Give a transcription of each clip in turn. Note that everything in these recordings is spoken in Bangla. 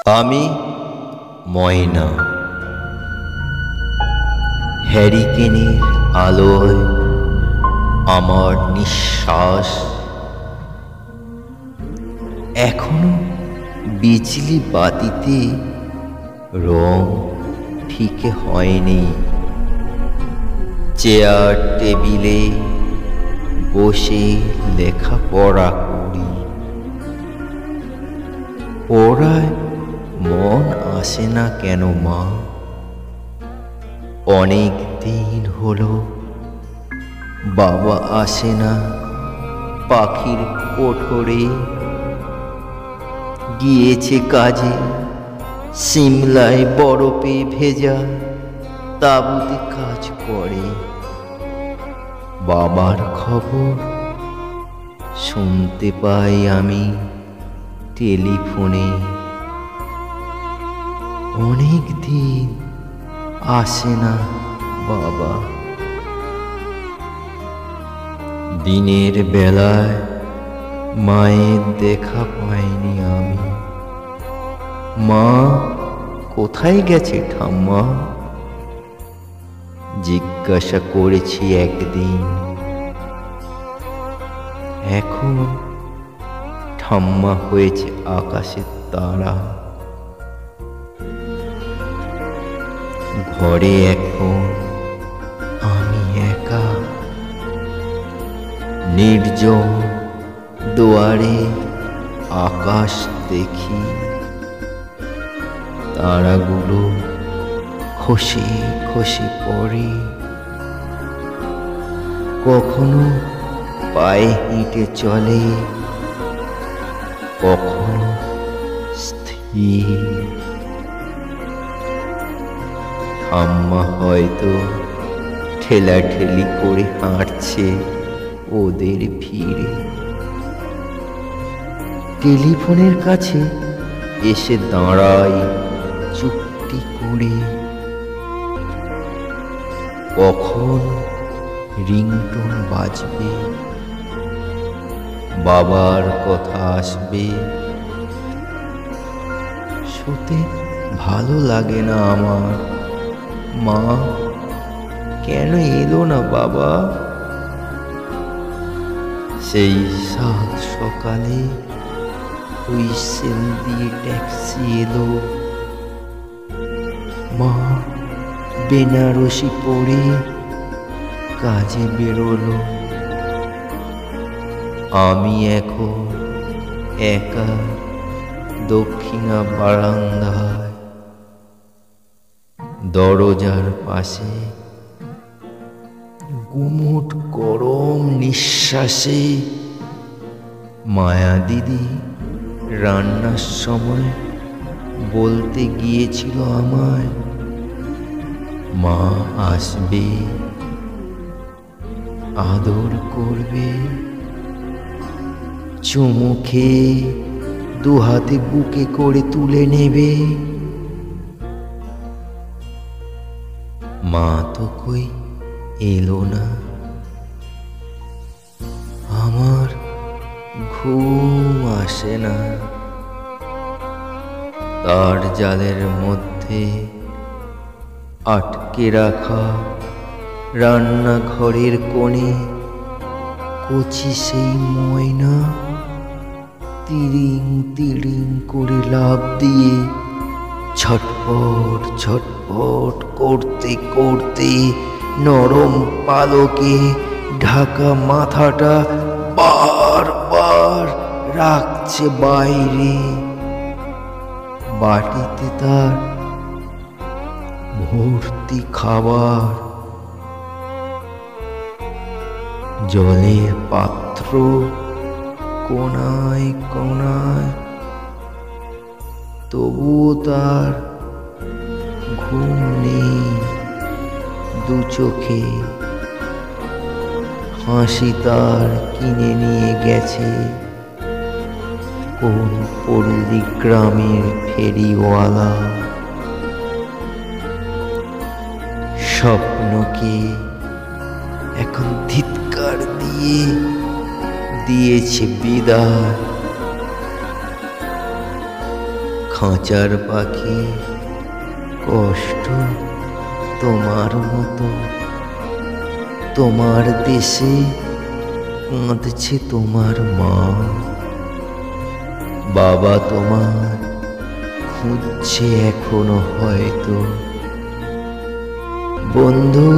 আমি ময়না, হ্যারিকেনের আলোয় আমার নিঃশ্বাস এখনো বিজলি বাতিতে রং ঠিক হয়নি। চেয়ার টেবিলে বসে লেখাপড়া করি, পড়ায় মন আসে না কেন মা? অনেক দিন হলো বাবা আসে না পাখির কোঠরে, গিয়েছে কাজে সিমলায় বরফে ভেজা তাঁবুতে কাজ করে। বাবার খবর শুনতে পাই আমি টেলিফোনে। অনেক দিন আসে না বাবা। দিনের বেলায় মায়ের দেখা পাইনি আমি। মা কোথায় গেছে ঠাম্মা? জিজ্ঞাসা করেছি একদিন। এখন ঠাম্মা হয়েছে আকাশের তারা। ঘরে এখন আমি একা, নির্জন দুয়ারে আকাশ দেখি। তারাগুলো খসে খসে পড়ে, কখনো পায়ে হেঁটে চলে, কখনো স্থির। ঠাম্মা হয়তো ঠেলাঠেলি করে হাঁটছে ওদের ভিড়ে। টেলিফোনের কাছে এসে দাঁড়াই চুপটি করে, কখন রিংটোন বাজবে, বাবার কথা আসবে। শুতে ভালো লাগে না আমার। মা কেন এলো না বাবা? সেই সাত সকালে হুইসেল দিয়ে ট্যাক্সি এলো। মা বেনারসি পরে কাজে বেরোলো। আমি এখন একা দক্ষিণা বারান্দায়, দরজার পাশে গুমোট গরম নিঃশ্বাসে মায়া দিদি রান্নার সময় বলতে গিয়েছিল আমায়, মা আসবে, আদর করবে। চুমু খেয়ে দু হাতে বুকে করে তুলে নেবে। মা তো কই এলো না। আমার ঘুম আসে না। তার জালের মধ্যে আটকে রাখা রান্নাঘরের কোণে কচি সেই ময়না তিরিং তিরিং করে লাফ দিয়ে ছটপট ছটপট করতে করতে নরম পালকে ঢাকা মাথাটা বারবার রাখছে বাইরে। বাটিতে তার ভর্তি খাবার, জলের পাত্র কোনায় কোনায়, তবুও তার ঘুম নেই দু চোখে। হাসি তার কিনে নিয়ে গেছে কোন পল্লী গ্রামের ফেরিওয়ালা। স্বপ্নকে এখন ধিৎকার দিয়ে দিয়েছে বিদায়। খাঁচার পাখি, কষ্ট তোমার মতো। তোমার দেশে কাঁদছে তোমার মা, বাবা তোমার খুঁজছে এখনো হয়তো। বন্ধু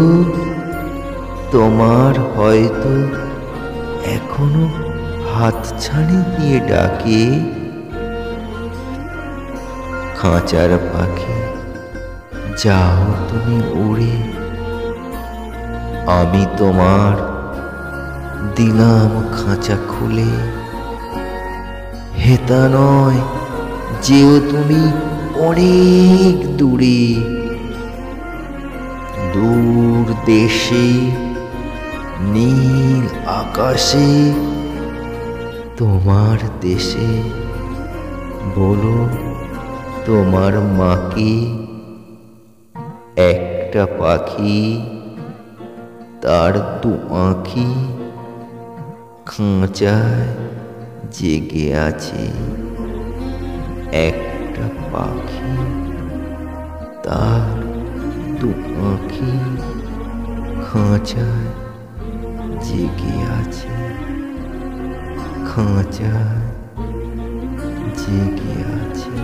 তোমার হয়তো এখনো হাতছানি দিয়ে ডাকে। খাঁচার পাখি, যাও তুমি উড়ে, আমি তোমার দিলাম খাঁচা খুলে। হেতা নয়, যেও তুমি অনেক দূরে, দূর দেশে নীল আকাশে, তোমার দেশে। বলো তোমার মাকে, একটা পাখি তার দু আঁখি খাঁচায় জেগে আছে। একটা পাখি তার দু আঁখি খাঁচায় জেগে আছে, খাঁচায় জেগে আছে।